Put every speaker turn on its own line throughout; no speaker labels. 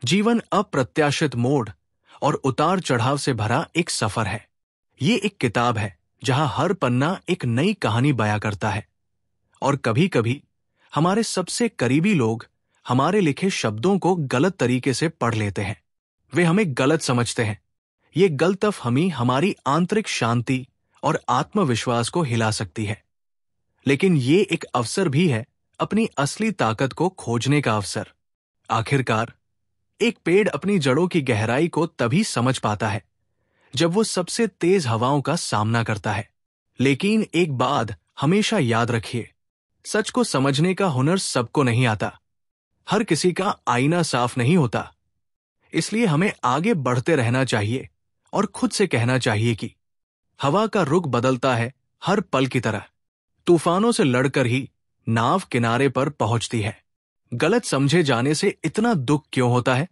जीवन अप्रत्याशित मोड़ और उतार चढ़ाव से भरा एक सफर है। ये एक किताब है जहां हर पन्ना एक नई कहानी बयां करता है। और कभी कभी हमारे सबसे करीबी लोग हमारे लिखे शब्दों को गलत तरीके से पढ़ लेते हैं। वे हमें गलत समझते हैं। ये गलतफहमी हमारी आंतरिक शांति और आत्मविश्वास को हिला सकती है। लेकिन ये एक अवसर भी है अपनी असली ताकत को खोजने का अवसर। आखिरकार एक पेड़ अपनी जड़ों की गहराई को तभी समझ पाता है जब वो सबसे तेज हवाओं का सामना करता है। लेकिन एक बात हमेशा याद रखिए, सच को समझने का हुनर सबको नहीं आता। हर किसी का आईना साफ नहीं होता। इसलिए हमें आगे बढ़ते रहना चाहिए और खुद से कहना चाहिए कि हवा का रुख बदलता है हर पल की तरह। तूफानों से लड़कर ही नाव किनारे पर पहुंचती है। गलत समझे जाने से इतना दुख क्यों होता है?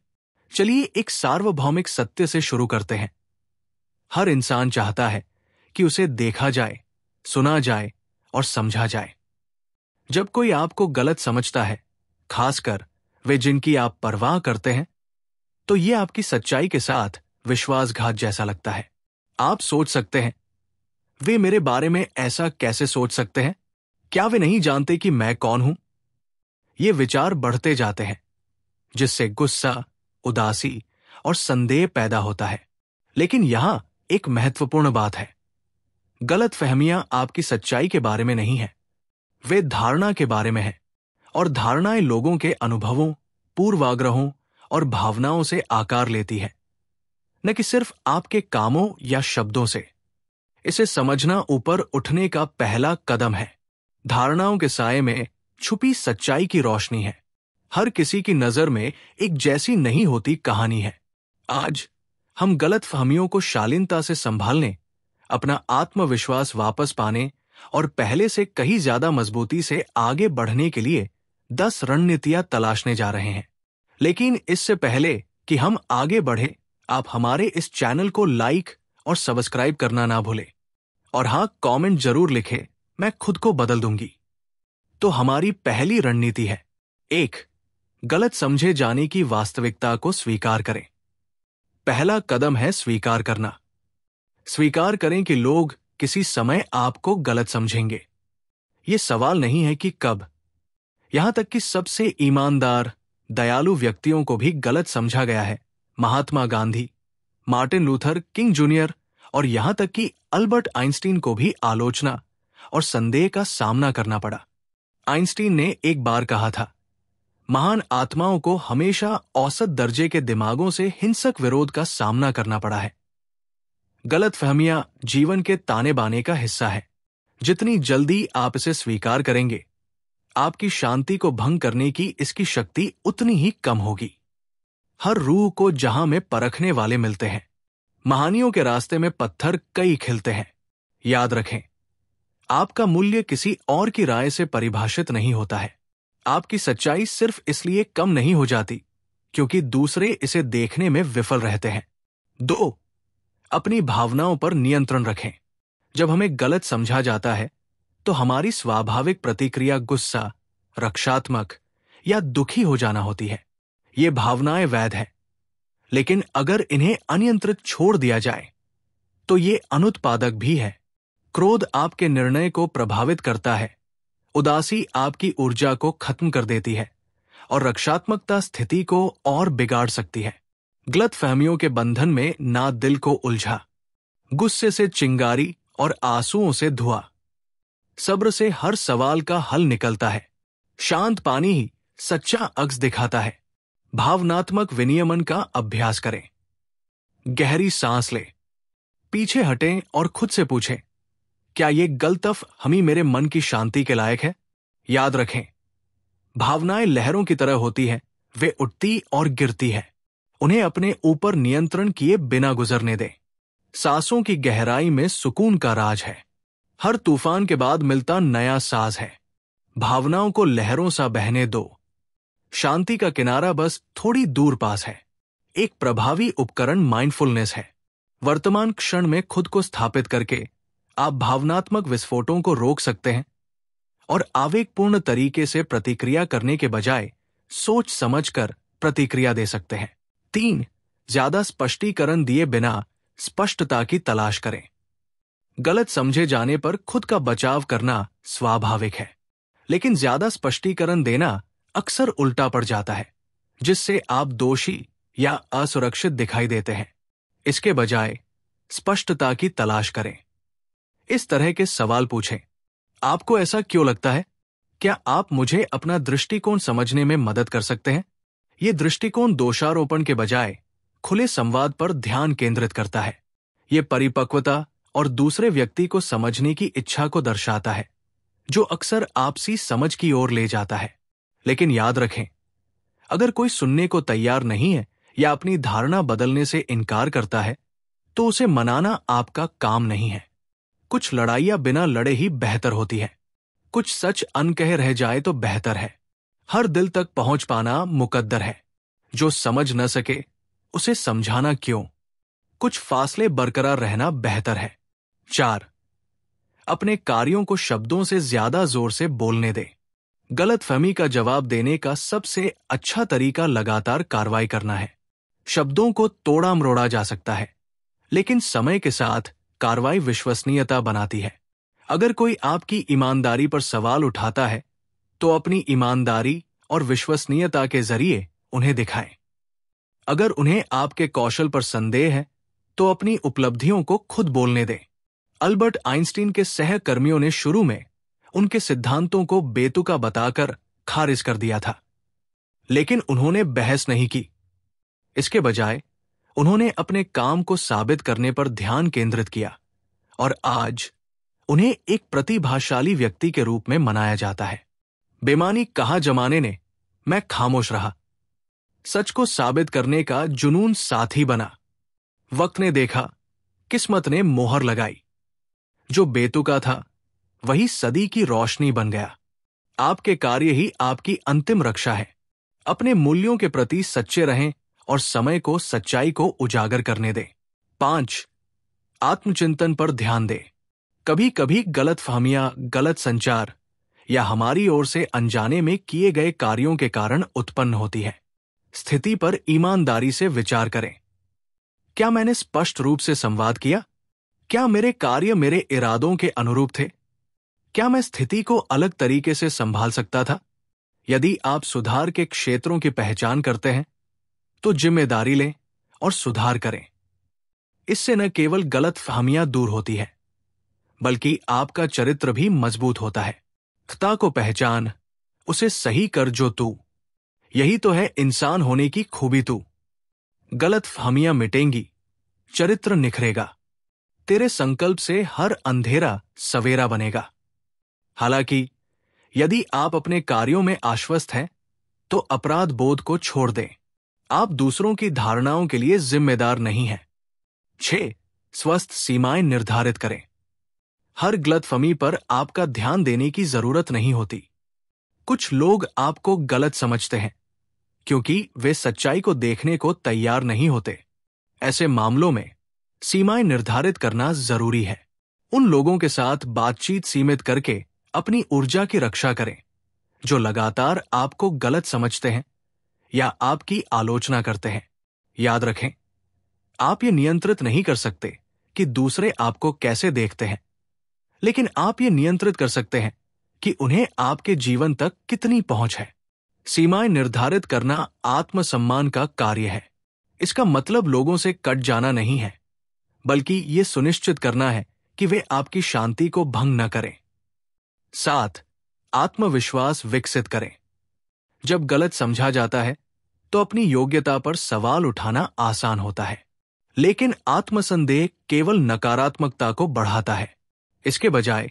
चलिए एक सार्वभौमिक सत्य से शुरू करते हैं। हर इंसान चाहता है कि उसे देखा जाए, सुना जाए और समझा जाए। जब कोई आपको गलत समझता है, खासकर वे जिनकी आप परवाह करते हैं, तो ये आपकी सच्चाई के साथ विश्वासघात जैसा लगता है। आप सोच सकते हैं, वे मेरे बारे में ऐसा कैसे सोच सकते हैं? क्या वे नहीं जानते कि मैं कौन हूं? ये विचार बढ़ते जाते हैं, जिससे गुस्सा, उदासी और संदेह पैदा होता है। लेकिन यहां एक महत्वपूर्ण बात है। गलत फहमियां आपकी सच्चाई के बारे में नहीं है, वे धारणा के बारे में है। और धारणाएं लोगों के अनुभवों, पूर्वाग्रहों और भावनाओं से आकार लेती है, न कि सिर्फ आपके कामों या शब्दों से। इसे समझना ऊपर उठने का पहला कदम है। धारणाओं के साये में छुपी सच्चाई की रोशनी है। हर किसी की नजर में एक जैसी नहीं होती कहानी है। आज हम गलत फहमियों को शालीनता से संभालने, अपना आत्मविश्वास वापस पाने और पहले से कहीं ज्यादा मजबूती से आगे बढ़ने के लिए 10 रणनीतियां तलाशने जा रहे हैं। लेकिन इससे पहले कि हम आगे बढ़े, आप हमारे इस चैनल को लाइक और सब्सक्राइब करना ना भूलें। और हाँ, कमेंट जरूर लिखें, मैं खुद को बदल दूंगी। तो हमारी पहली रणनीति है, 1. गलत समझे जाने की वास्तविकता को स्वीकार करें। पहला कदम है स्वीकार करना। स्वीकार करें कि लोग किसी समय आपको गलत समझेंगे। ये सवाल नहीं है कि कब। यहां तक कि सबसे ईमानदार, दयालु व्यक्तियों को भी गलत समझा गया है। Mahatma Gandhi, Martin Luther King Junior और यहां तक कि अल्बर्ट आइंस्टीन को भी आलोचना और संदेह का सामना करना पड़ा। आइंस्टीन ने एक बार कहा था, महान आत्माओं को हमेशा औसत दर्जे के दिमागों से हिंसक विरोध का सामना करना पड़ा है। गलत फहमियां जीवन के ताने बाने का हिस्सा है। जितनी जल्दी आप इसे स्वीकार करेंगे, आपकी शांति को भंग करने की इसकी शक्ति उतनी ही कम होगी। हर रूह को जहां में परखने वाले मिलते हैं। महानियों के रास्ते में पत्थर कई खिलते हैं। याद रखें, आपका मूल्य किसी और की राय से परिभाषित नहीं होता है। आपकी सच्चाई सिर्फ इसलिए कम नहीं हो जाती क्योंकि दूसरे इसे देखने में विफल रहते हैं। 2. अपनी भावनाओं पर नियंत्रण रखें। जब हमें गलत समझा जाता है, तो हमारी स्वाभाविक प्रतिक्रिया गुस्सा, रक्षात्मक या दुखी हो जाना होती है। ये भावनाएं वैध हैं, लेकिन अगर इन्हें अनियंत्रित छोड़ दिया जाए, तो ये अनुत्पादक भी है। क्रोध आपके निर्णय को प्रभावित करता है, उदासी आपकी ऊर्जा को खत्म कर देती है और रक्षात्मकता स्थिति को और बिगाड़ सकती है। गलत फहमियों के बंधन में ना दिल को उलझा, गुस्से से चिंगारी और आंसुओं से धुआं। सब्र से हर सवाल का हल निकलता है। शांत पानी ही सच्चा अक्स दिखाता है। भावनात्मक विनियमन का अभ्यास करें। गहरी सांस लें, पीछे हटें और खुद से पूछें, क्या ये गलतफहमी मेरे मन की शांति के लायक है? याद रखें, भावनाएं लहरों की तरह होती हैं, वे उठती और गिरती हैं। उन्हें अपने ऊपर नियंत्रण किए बिना गुजरने दें। सांसों की गहराई में सुकून का राज है। हर तूफान के बाद मिलता नया साज है। भावनाओं को लहरों सा बहने दो। शांति का किनारा बस थोड़ी दूर पास है। एक प्रभावी उपकरण माइंडफुलनेस है। वर्तमान क्षण में खुद को स्थापित करके आप भावनात्मक विस्फोटों को रोक सकते हैं और आवेगपूर्ण तरीके से प्रतिक्रिया करने के बजाय सोच समझकर प्रतिक्रिया दे सकते हैं। 3. ज्यादा स्पष्टीकरण दिए बिना स्पष्टता की तलाश करें। गलत समझे जाने पर खुद का बचाव करना स्वाभाविक है, लेकिन ज्यादा स्पष्टीकरण देना अक्सर उल्टा पड़ जाता है, जिससे आप दोषी या असुरक्षित दिखाई देते हैं। इसके बजाय स्पष्टता की तलाश करें। इस तरह के सवाल पूछें, आपको ऐसा क्यों लगता है? क्या आप मुझे अपना दृष्टिकोण समझने में मदद कर सकते हैं? यह दृष्टिकोण दोषारोपण के बजाय खुले संवाद पर ध्यान केंद्रित करता है। यह परिपक्वता और दूसरे व्यक्ति को समझने की इच्छा को दर्शाता है, जो अक्सर आपसी समझ की ओर ले जाता है। लेकिन याद रखें, अगर कोई सुनने को तैयार नहीं है या अपनी धारणा बदलने से इनकार करता है, तो उसे मनाना आपका काम नहीं है। कुछ लड़ाइयां बिना लड़े ही बेहतर होती है। कुछ सच अनकहे रह जाए तो बेहतर है। हर दिल तक पहुंच पाना मुकद्दर है। जो समझ न सके उसे समझाना क्यों? कुछ फासले बरकरार रहना बेहतर है। 4. अपने कार्यों को शब्दों से ज्यादा जोर से बोलने दें। गलतफहमी का जवाब देने का सबसे अच्छा तरीका लगातार कार्रवाई करना है। शब्दों को तोड़ा मरोड़ा जा सकता है, लेकिन समय के साथ कार्रवाई विश्वसनीयता बनाती है। अगर कोई आपकी ईमानदारी पर सवाल उठाता है, तो अपनी ईमानदारी और विश्वसनीयता के जरिए उन्हें दिखाएं। अगर उन्हें आपके कौशल पर संदेह है, तो अपनी उपलब्धियों को खुद बोलने दें। अल्बर्ट आइंस्टीन के सहकर्मियों ने शुरू में उनके सिद्धांतों को बेतुका बताकर खारिज कर दिया था, लेकिन उन्होंने बहस नहीं की। इसके बजाय उन्होंने अपने काम को साबित करने पर ध्यान केंद्रित किया, और आज उन्हें एक प्रतिभाशाली व्यक्ति के रूप में मनाया जाता है। बेमानी कहा जमाने ने, मैं खामोश रहा। सच को साबित करने का जुनून साथी बना। वक्त ने देखा, किस्मत ने मोहर लगाई। जो बेतुका था वही सदी की रोशनी बन गया। आपके कार्य ही आपकी अंतिम रक्षा है। अपने मूल्यों के प्रति सच्चे रहें और समय को सच्चाई को उजागर करने दें। 5. आत्मचिंतन पर ध्यान दें। कभी कभी गलतफहमियां गलत संचार या हमारी ओर से अनजाने में किए गए कार्यों के कारण उत्पन्न होती है। स्थिति पर ईमानदारी से विचार करें। क्या मैंने स्पष्ट रूप से संवाद किया? क्या मेरे कार्य मेरे इरादों के अनुरूप थे? क्या मैं स्थिति को अलग तरीके से संभाल सकता था? यदि आप सुधार के क्षेत्रों की पहचान करते हैं, तो जिम्मेदारी लें और सुधार करें। इससे न केवल गलतफहमियां दूर होती है, बल्कि आपका चरित्र भी मजबूत होता है। खता को पहचान, उसे सही कर जो तू। यही तो है इंसान होने की खूबी तू। गलतफहमियां मिटेंगी, चरित्र निखरेगा। तेरे संकल्प से हर अंधेरा सवेरा बनेगा। हालांकि यदि आप अपने कार्यों में आश्वस्त हैं, तो अपराध बोध को छोड़ दें। आप दूसरों की धारणाओं के लिए जिम्मेदार नहीं हैं। 6. स्वस्थ सीमाएं निर्धारित करें। हर गलतफहमी पर आपका ध्यान देने की जरूरत नहीं होती। कुछ लोग आपको गलत समझते हैं क्योंकि वे सच्चाई को देखने को तैयार नहीं होते। ऐसे मामलों में सीमाएं निर्धारित करना जरूरी है। उन लोगों के साथ बातचीत सीमित करके अपनी ऊर्जा की रक्षा करें जो लगातार आपको गलत समझते हैं या आपकी आलोचना करते हैं। याद रखें, आप ये नियंत्रित नहीं कर सकते कि दूसरे आपको कैसे देखते हैं, लेकिन आप ये नियंत्रित कर सकते हैं कि उन्हें आपके जीवन तक कितनी पहुंच है। सीमाएं निर्धारित करना आत्मसम्मान का कार्य है। इसका मतलब लोगों से कट जाना नहीं है, बल्कि ये सुनिश्चित करना है कि वे आपकी शांति को भंग न करें। 7. आत्मविश्वास विकसित करें। जब गलत समझा जाता है, तो अपनी योग्यता पर सवाल उठाना आसान होता है, लेकिन आत्मसंदेह केवल नकारात्मकता को बढ़ाता है। इसके बजाय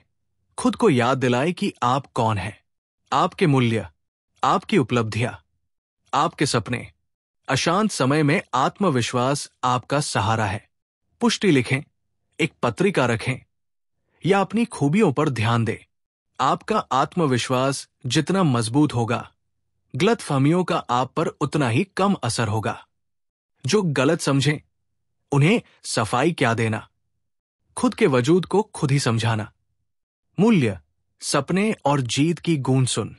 खुद को याद दिलाए कि आप कौन हैं, आपके मूल्य, आपकी उपलब्धियां, आपके सपने। अशांत समय में आत्मविश्वास आपका सहारा है। पुष्टि लिखें, एक पत्रिका रखें या अपनी खूबियों पर ध्यान दें। आपका आत्मविश्वास जितना मजबूत होगा, गलतफहमियों का आप पर उतना ही कम असर होगा। जो गलत समझें, उन्हें सफाई क्या देना, खुद के वजूद को खुद ही समझाना। मूल्य, सपने और जीत की गूंज सुन।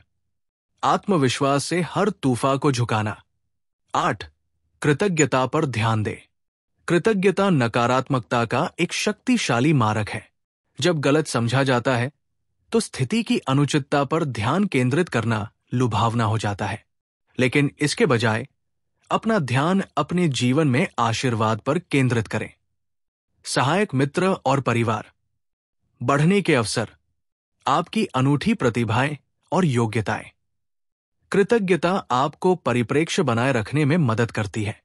आत्मविश्वास से हर तूफान को झुकाना। 8. कृतज्ञता पर ध्यान दें। कृतज्ञता नकारात्मकता का एक शक्तिशाली मारक है। जब गलत समझा जाता है तो स्थिति की अनुचितता पर ध्यान केंद्रित करना लुभावना हो जाता है, लेकिन इसके बजाय अपना ध्यान अपने जीवन में आशीर्वाद पर केंद्रित करें। सहायक मित्र और परिवार, बढ़ने के अवसर, आपकी अनूठी प्रतिभाएं और योग्यताएं। कृतज्ञता आपको परिप्रेक्ष्य बनाए रखने में मदद करती है।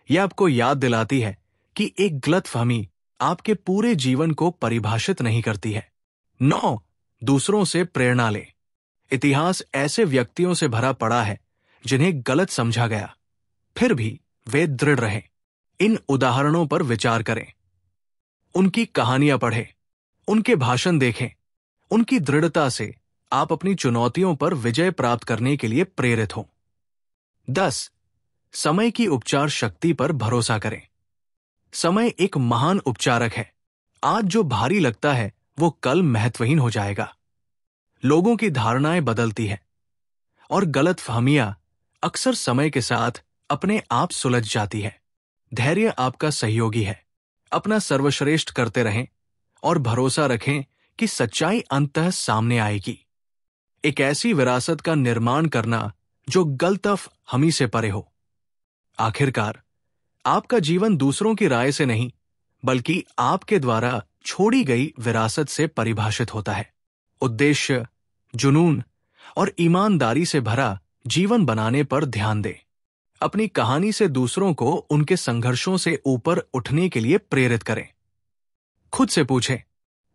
यह आपको याद दिलाती है कि एक गलतफहमी आपके पूरे जीवन को परिभाषित नहीं करती है। 9. दूसरों से प्रेरणा लें। इतिहास ऐसे व्यक्तियों से भरा पड़ा है जिन्हें गलत समझा गया, फिर भी वे दृढ़ रहे। इन उदाहरणों पर विचार करें, उनकी कहानियां पढ़ें, उनके भाषण देखें। उनकी दृढ़ता से आप अपनी चुनौतियों पर विजय प्राप्त करने के लिए प्रेरित हो। 10. समय की उपचार शक्ति पर भरोसा करें। समय एक महान उपचारक है। आज जो भारी लगता है वो कल महत्वहीन हो जाएगा। लोगों की धारणाएं बदलती हैं और गलतफहमियां अक्सर समय के साथ अपने आप सुलझ जाती है। धैर्य आपका सहयोगी है। अपना सर्वश्रेष्ठ करते रहें और भरोसा रखें कि सच्चाई अंततः सामने आएगी। एक ऐसी विरासत का निर्माण करना जो गलतफहमी से परे हो। आखिरकार आपका जीवन दूसरों की राय से नहीं, बल्कि आपके द्वारा छोड़ी गई विरासत से परिभाषित होता है। उद्देश्य, जुनून और ईमानदारी से भरा जीवन बनाने पर ध्यान दें। अपनी कहानी से दूसरों को उनके संघर्षों से ऊपर उठने के लिए प्रेरित करें। खुद से पूछें,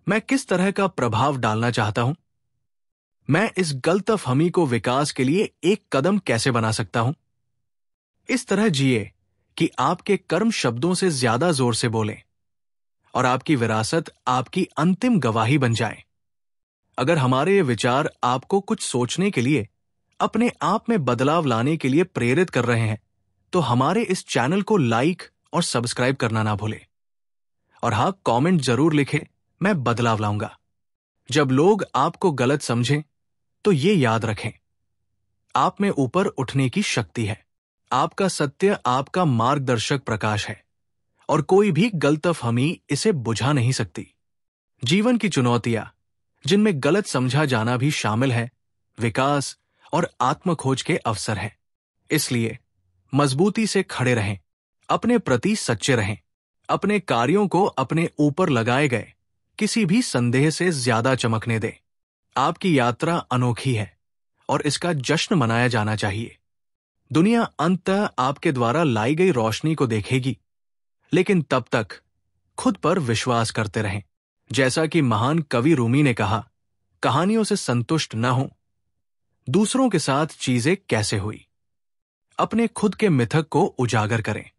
मैं किस तरह का प्रभाव डालना चाहता हूं? मैं इस गलतफहमी को विकास के लिए एक कदम कैसे बना सकता हूं? इस तरह जिए कि आपके कर्म शब्दों से ज्यादा जोर से बोलें और आपकी विरासत आपकी अंतिम गवाही बन जाए। अगर हमारे ये विचार आपको कुछ सोचने के लिए, अपने आप में बदलाव लाने के लिए प्रेरित कर रहे हैं, तो हमारे इस चैनल को लाइक और सब्सक्राइब करना ना भूलें। और हाँ, कमेंट जरूर लिखें, मैं बदलाव लाऊंगा। जब लोग आपको गलत समझें तो ये याद रखें, आप में ऊपर उठने की शक्ति है। आपका सत्य आपका मार्गदर्शक प्रकाश है और कोई भी गलतफहमी इसे बुझा नहीं सकती। जीवन की चुनौतियां, जिनमें गलत समझा जाना भी शामिल है, विकास और आत्मखोज के अवसर है। इसलिए मजबूती से खड़े रहें, अपने प्रति सच्चे रहें, अपने कार्यों को अपने ऊपर लगाए गए किसी भी संदेह से ज्यादा चमकने दें। आपकी यात्रा अनोखी है और इसका जश्न मनाया जाना चाहिए। दुनिया अंततः आपके द्वारा लाई गई रोशनी को देखेगी, लेकिन तब तक खुद पर विश्वास करते रहें। जैसा कि महान कवि रूमी ने कहा, कहानियों से संतुष्ट न हो, दूसरों के साथ चीजें कैसे हुई, अपने खुद के मिथक को उजागर करें।